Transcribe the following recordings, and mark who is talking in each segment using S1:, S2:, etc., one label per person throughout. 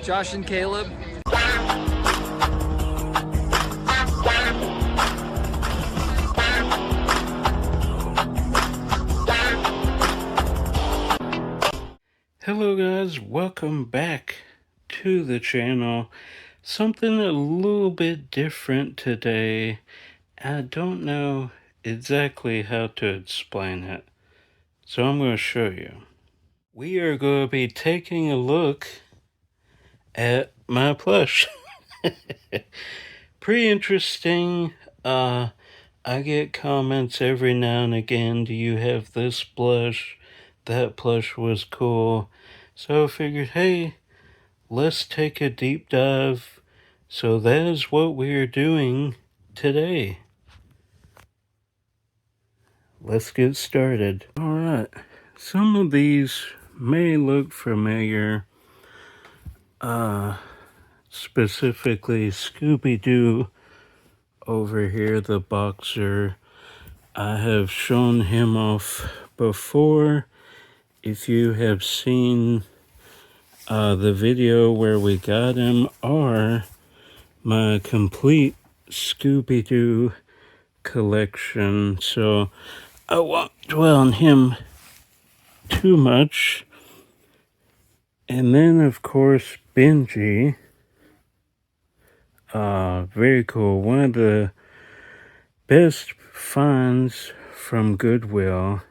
S1: Josh and Caleb.
S2: Hello guys, welcome back to the channel. Something a little bit different today. I don't know exactly how to explain it, so I'm going to show you. We are going to be taking a look at my plush. Pretty interesting. I get comments every now and again, do you have this plush? That plush was cool. So I figured, hey, let's take a deep dive. So that is what we are doing today. Let's get started. Alright, some of these may look familiar. Specifically Scooby-Doo over here, the boxer. I have shown him off before. If you have seen the video where we got him, or my complete Scooby-Doo collection, so I won't dwell on him too much. And then, of course, Benji. Very cool. One of the best finds from Goodwill.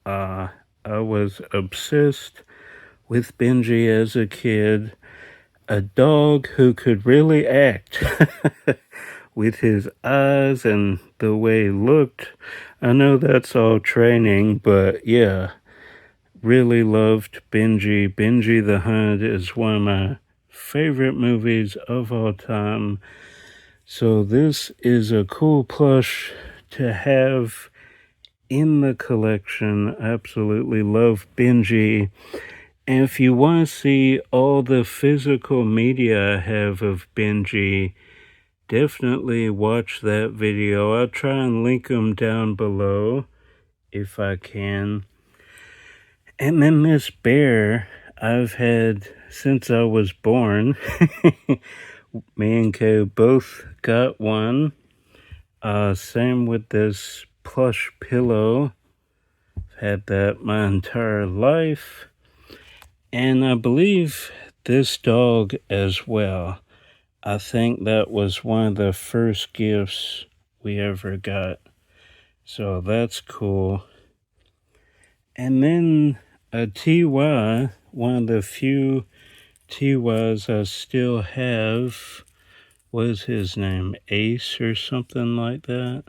S2: I was obsessed with Benji as a kid. A dog who could really act with his eyes and the way he looked. I know that's all training, but yeah, really loved Benji. Benji the Hunt is one of my favorite movies of all time. So this is a cool plush to have in the collection. Absolutely love Benji. And if you want to see all the physical media I have of Benji, definitely watch that video. I'll try and link them down below if I can. And then this bear I've had since I was born. Me and Kay both got one. Same with this plush pillow. I've had that my entire life. And I believe this dog as well. I think that was one of the first gifts we ever got. So that's cool. And then a TY, one of the few TYs I still have. What is his name? Ace or something like that?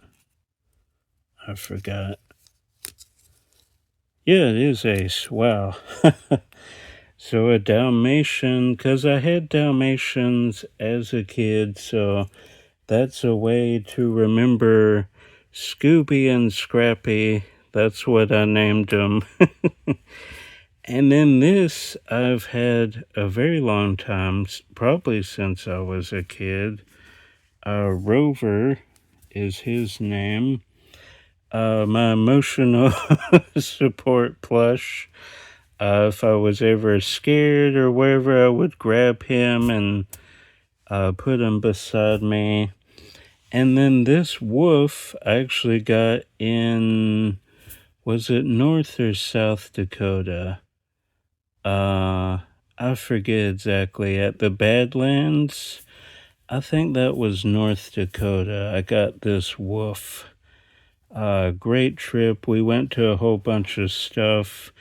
S2: I forgot. Yeah, it is Ace. Wow. So a Dalmatian, because I had Dalmatians as a kid, so that's a way to remember Scooby and Scrappy. That's what I named them. And then this I've had a very long time, probably since I was a kid. Rover is his name. My emotional support plush. If I was ever scared or wherever, I would grab him and put him beside me. And then this wolf I actually got in, was it North or South Dakota? I forget exactly. At the Badlands, I think that was North Dakota. I got this wolf. Great trip. We went to a whole bunch of stuff.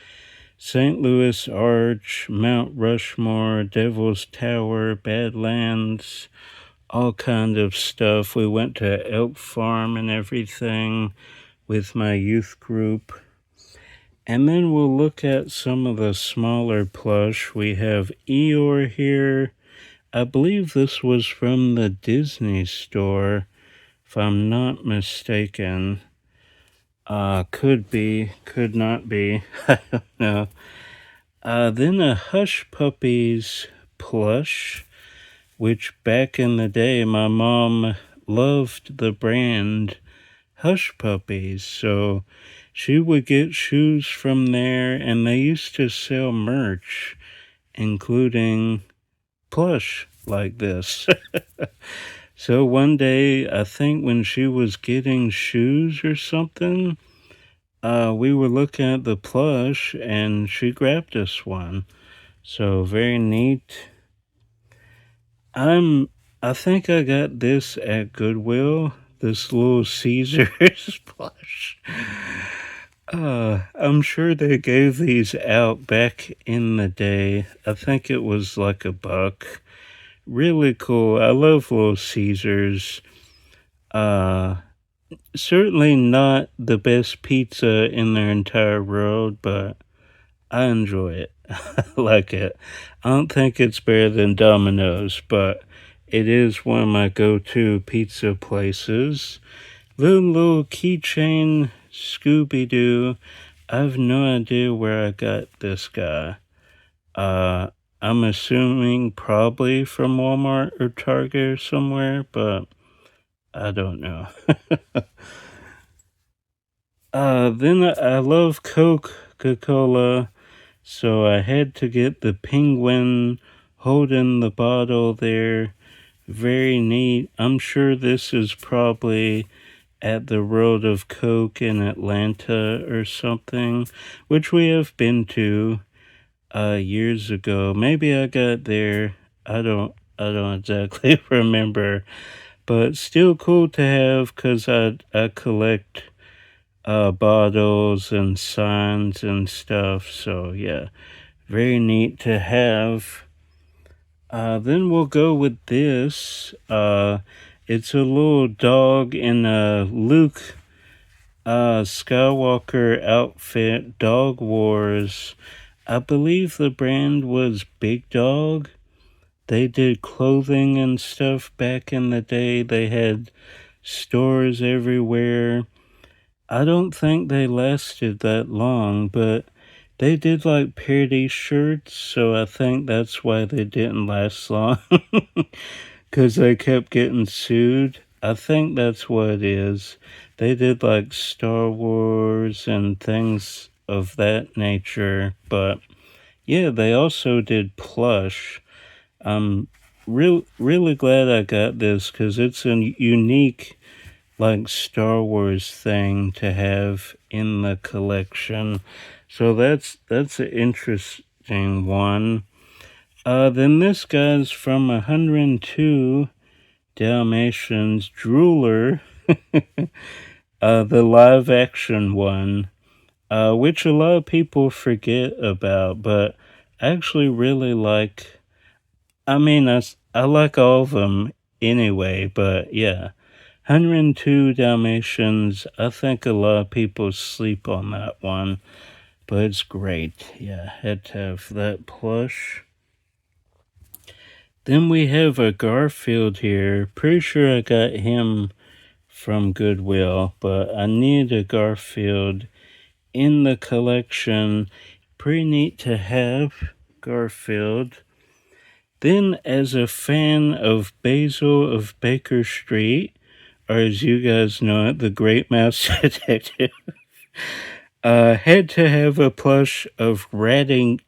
S2: St. Louis Arch, Mount Rushmore, Devil's Tower, Badlands, all kind of stuff. We went to Elk Farm and everything with my youth group. And then we'll look at some of the smaller plush. We have Eeyore here. I believe this was from the Disney store, if I'm not mistaken. Could be, could not be. I don't know. Then a Hush Puppies plush, which back in the day my mom loved the brand Hush Puppies, so she would get shoes from there, and they used to sell merch, including plush like this. So one day, I think when she was getting shoes or something, we were looking at the plush and she grabbed us one. So very neat. I think I got this at Goodwill. This little Caesar's plush. I'm sure they gave these out back in the day. I think it was like $1. Really cool. I love little Caesars. Uh, Certainly not the best pizza in their entire world, but I enjoy it. I like it. I don't think it's better than Domino's, but it is one of my go-to pizza places. Little keychain Scooby-Doo. I have no idea where I got this guy. Uh, I'm assuming probably from Walmart or Target or somewhere, but I don't know. Then I love Coca-Cola, so I had to get the penguin holding the bottle there. Very neat. I'm sure this is probably at the World of Coke in Atlanta or something, which we have been to years ago. Maybe I got there. I don't exactly remember, but still cool to have because I collect bottles and signs and stuff. So yeah, very neat to have. Then we'll go with this. It's a little dog in a Luke Skywalker outfit, Dog Wars. I believe the brand was Big Dog. They did clothing and stuff back in the day. They had stores everywhere. I don't think they lasted that long, but they did like parody shirts, so I think that's why they didn't last long. Because they kept getting sued. I think that's what it is. They did like Star Wars and things of that nature, but yeah, they also did plush. I'm really glad I got this because it's a unique like Star Wars thing to have in the collection. So that's an interesting one. Then this guy's from 102 Dalmatians Drooler, the live action one, which a lot of people forget about, but I actually really like. I mean, I like all of them anyway, but yeah. 102 Dalmatians, I think a lot of people sleep on that one, but it's great. Yeah, had to have that plush. Then we have a Garfield here. Pretty sure I got him from Goodwill, but I need a Garfield in the collection. Pretty neat to have Garfield. Then, as a fan of Basil of Baker Street, or as you guys know it, the Great Mouse Detective, had to have a plush of Raddington.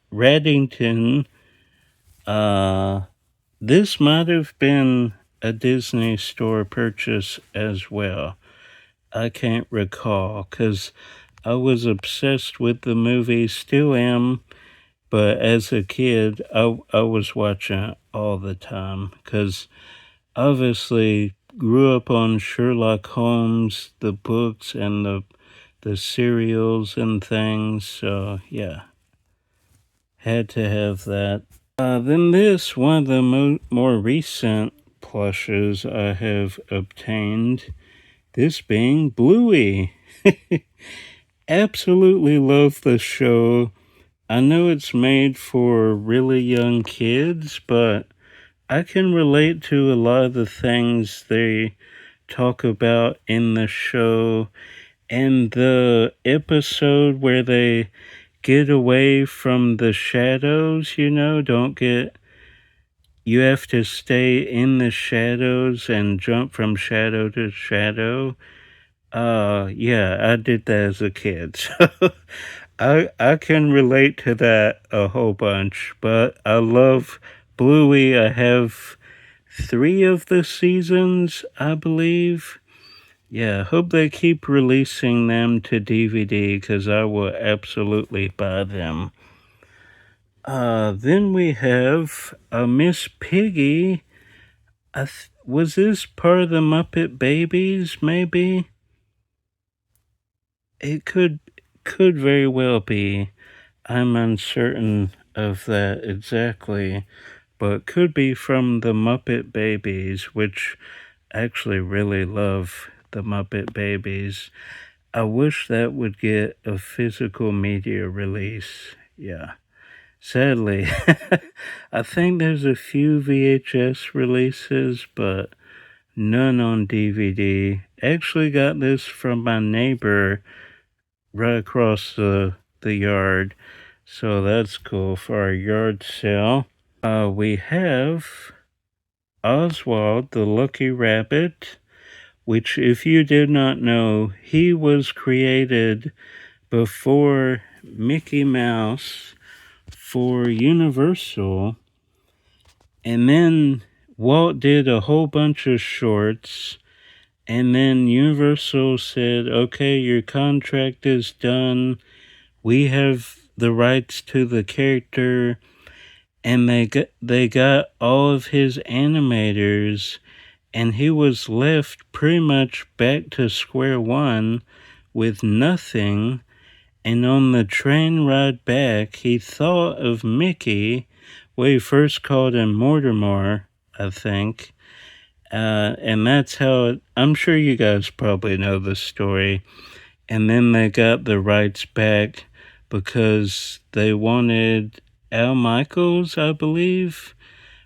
S2: This might have been a Disney store purchase as well. I can't recall because I was obsessed with the movie, still am, but as a kid, I was watching it all the time because obviously grew up on Sherlock Holmes, the books, and the serials and things. So yeah, had to have that. Then this, one of the more recent plushes I have obtained, this being Bluey. Absolutely love the show. I know it's made for really young kids, but I can relate to a lot of the things they talk about in the show. And the episode where they get away from the shadows, don't get. You have to stay in the shadows and jump from shadow to shadow. Yeah, I did that as a kid. So I can relate to that a whole bunch, but I love Bluey, I have 3 of the seasons, I believe. Yeah, hope they keep releasing them to DVD because I will absolutely buy them. Then we have Miss Piggy. Was this part of the Muppet Babies, maybe? It could very well be. I'm uncertain of that exactly, but could be from the Muppet Babies, which I actually really love the Muppet Babies. I wish that would get a physical media release. Yeah. Sadly, I think there's a few VHS releases, but none on DVD. Actually got this from my neighbor right across the yard. So that's cool for our yard sale. We have Oswald the Lucky Rabbit, which, if you did not know, he was created before Mickey Mouse for Universal. And then Walt did a whole bunch of shorts. And then Universal said, okay, your contract is done. We have the rights to the character. And they got all of his animators. And he was left pretty much back to square one with nothing. And on the train ride back, he thought of Mickey. Well, he first called him Mortimer, I think. And that's how I'm sure you guys probably know the story. And then they got the rights back because they wanted Al Michaels, I believe,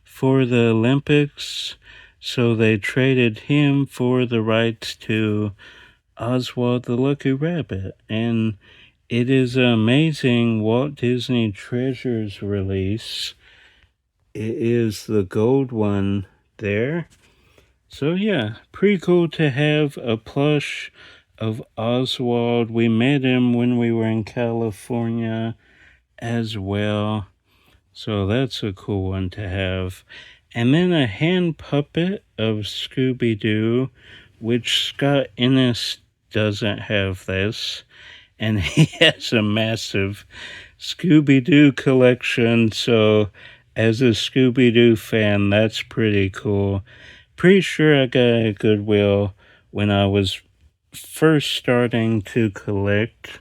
S2: for the Olympics. So they traded him for the rights to Oswald the Lucky Rabbit. And it is an amazing Walt Disney Treasures release. It is the gold one there. So yeah, pretty cool to have a plush of Oswald. We met him when we were in California as well. So that's a cool one to have. And then a hand puppet of Scooby-Doo, which Scott Innes doesn't have this. And he has a massive Scooby-Doo collection. So as a Scooby-Doo fan, that's pretty cool. Pretty sure I got it at Goodwill when I was first starting to collect.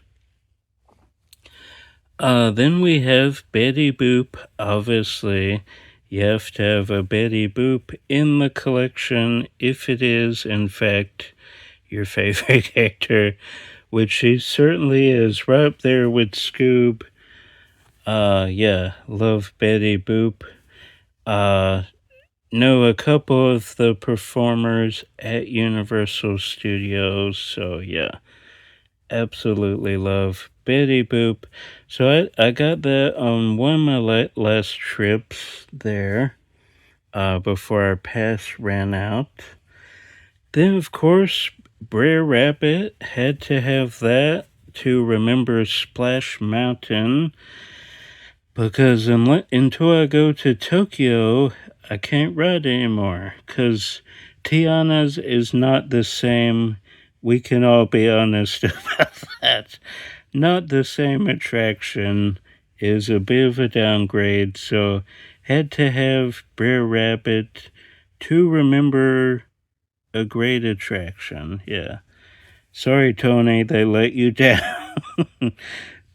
S2: Then we have Betty Boop. Obviously, you have to have a Betty Boop in the collection if it is, in fact, your favorite character, which she certainly is, right up there with Scoob. Yeah, love Betty Boop. Know a couple of the performers at Universal Studios, so yeah, absolutely love Betty Boop. So I got that on one of my last trips there, before our pass ran out. Then, of course, Brer Rabbit, had to have that to remember Splash Mountain, because until I go to Tokyo, I can't ride anymore, because Tiana's is not the same. We can all be honest about that. Not the same attraction, is a bit of a downgrade, so had to have Brer Rabbit to remember a great attraction. Yeah. Sorry, Tony, they let you down.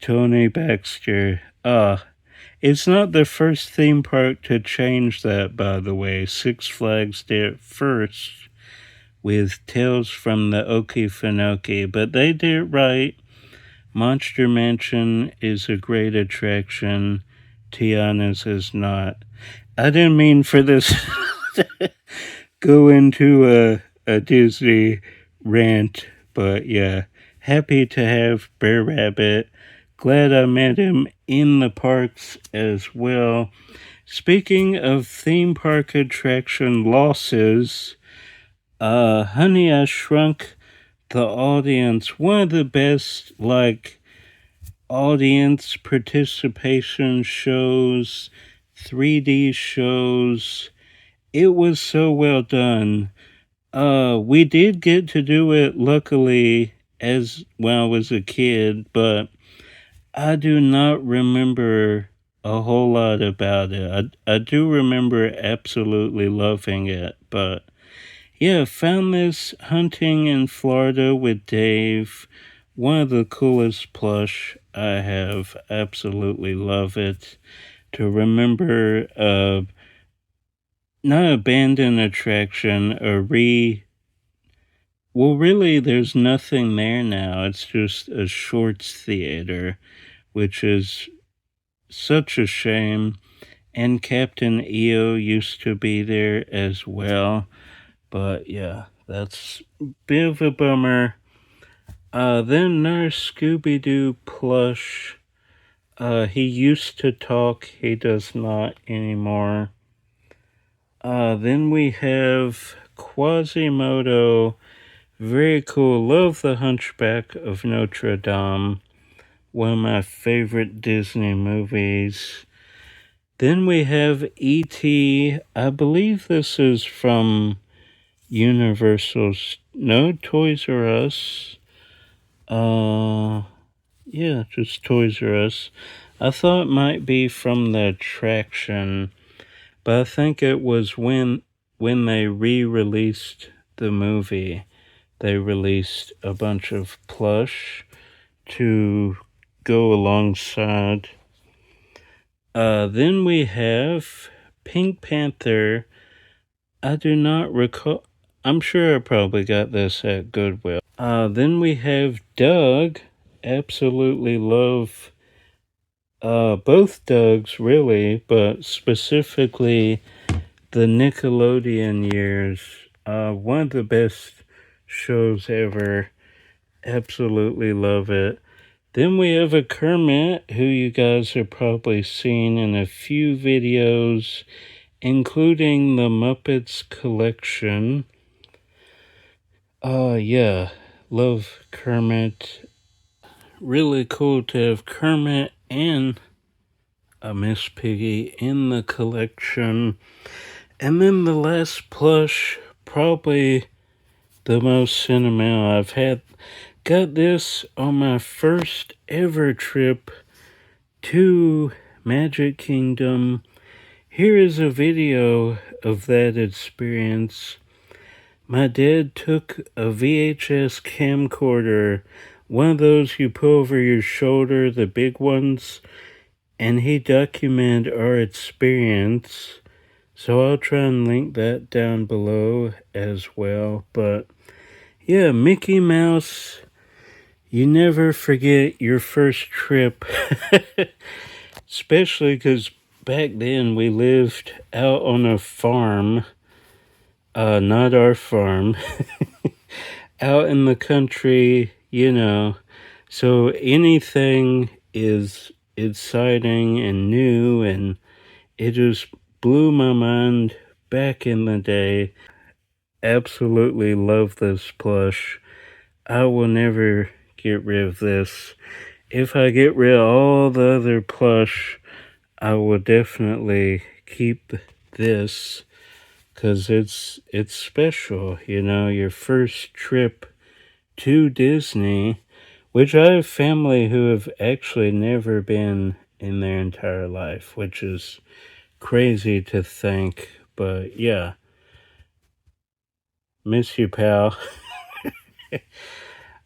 S2: Tony Baxter. It's not the first theme park to change that, by the way. Six Flags did it first with Tales from the Okeefonokee, but they did it right. Monster Mansion is a great attraction. Tiana's is not. I didn't mean for this to go into a Disney rant, but yeah, happy to have Bear Rabbit. Glad I met him in the parks as well. Speaking of theme park attraction losses, Honey, I Shrunk the Audience, one of the best, audience participation shows, 3D shows. It was so well done. We did get to do it luckily as when I was a kid, but I do not remember a whole lot about it. I do remember absolutely loving it, but yeah, found this hunting in Florida with Dave. One of the coolest plush I have. Absolutely love it. To remember not abandoned attraction, well, really, there's nothing there now. It's just a shorts theater, which is such a shame. And Captain EO used to be there as well. But yeah, that's a bit of a bummer. Then Nurse Scooby Doo plush. He used to talk, he does not anymore. Then we have Quasimodo. Very cool. Love the Hunchback of Notre Dame. One of my favorite Disney movies. Then we have E.T. I believe this is from Universal's. No, Toys R Us. Yeah, just Toys R Us. I thought it might be from the attraction, but I think it was when they re-released the movie. They released a bunch of plush to go alongside. Then we have Pink Panther. I do not recall. I'm sure I probably got this at Goodwill. Then we have Doug. Absolutely love both Dougs, really, but specifically the Nickelodeon years. One of the best shows ever. Absolutely love it. Then we have a Kermit, who you guys have probably seen in a few videos, including the Muppets Collection. Yeah, love Kermit. Really cool to have Kermit and a Miss Piggy in the collection. And then the last plush, probably the most sentimental I've had. Got this on my first ever trip to Magic Kingdom. Here is a video of that experience. My dad took a VHS camcorder, one of those you put over your shoulder, the big ones, and he documented our experience. So I'll try and link that down below as well. But yeah, Mickey Mouse, you never forget your first trip. Especially because back then we lived out on a farm. Not our farm. Out in the country, you know. So anything is exciting and new, and it just blew my mind back in the day. Absolutely love this plush. I will never get rid of this. If I get rid of all the other plush, I will definitely keep this, because it's special, you know, your first trip to Disney, which I have family who have actually never been in their entire life, which is crazy to think. But yeah, miss you, pal.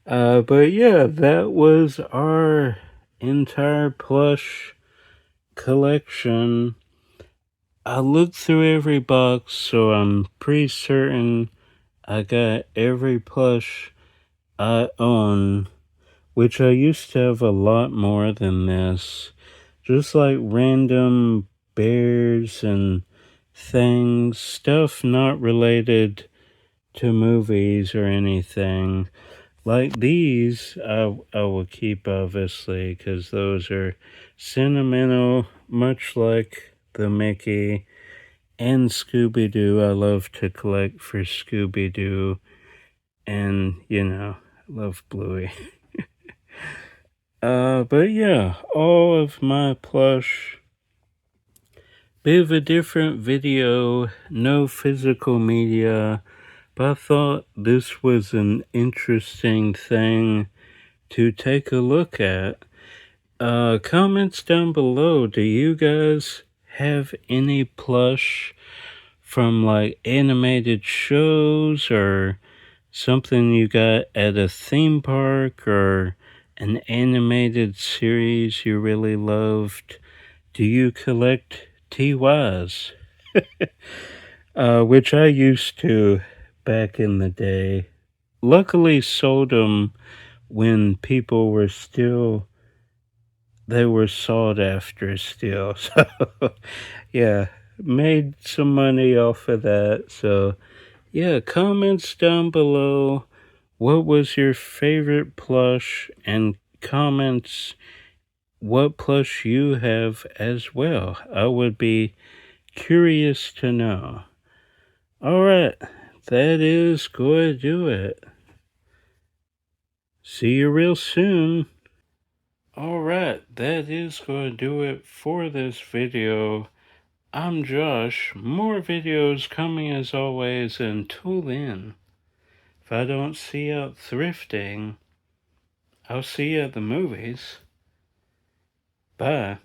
S2: But yeah, that was our entire plush collection. I looked through every box, so I'm pretty certain I got every plush I own, which I used to have a lot more than this. Just like random bears and things, stuff not related to movies or anything. Like these, I will keep, obviously, because those are sentimental, much like the Mickey and Scooby-Doo. I love to collect for Scooby-Doo, and, you know, love Bluey. But yeah, all of my plush Bit of a different video, no physical media, but I thought this was an interesting thing to take a look at. Comments down below, do you guys have any plush from like animated shows or something you got at a theme park or an animated series you really loved? Do you collect TYs? Which I used to back in the day. Luckily sold them when people were still, they were sought after still. So yeah, made some money off of that. So yeah, comments down below. What was your favorite plush? And comments what plush you have as well. I would be curious to know. Alright, that is going to do it. See you real soon. Alright, that is going to do it for this video. I'm Josh. More videos coming as always. Until then, if I don't see you out thrifting, I'll see you at the movies. Bye.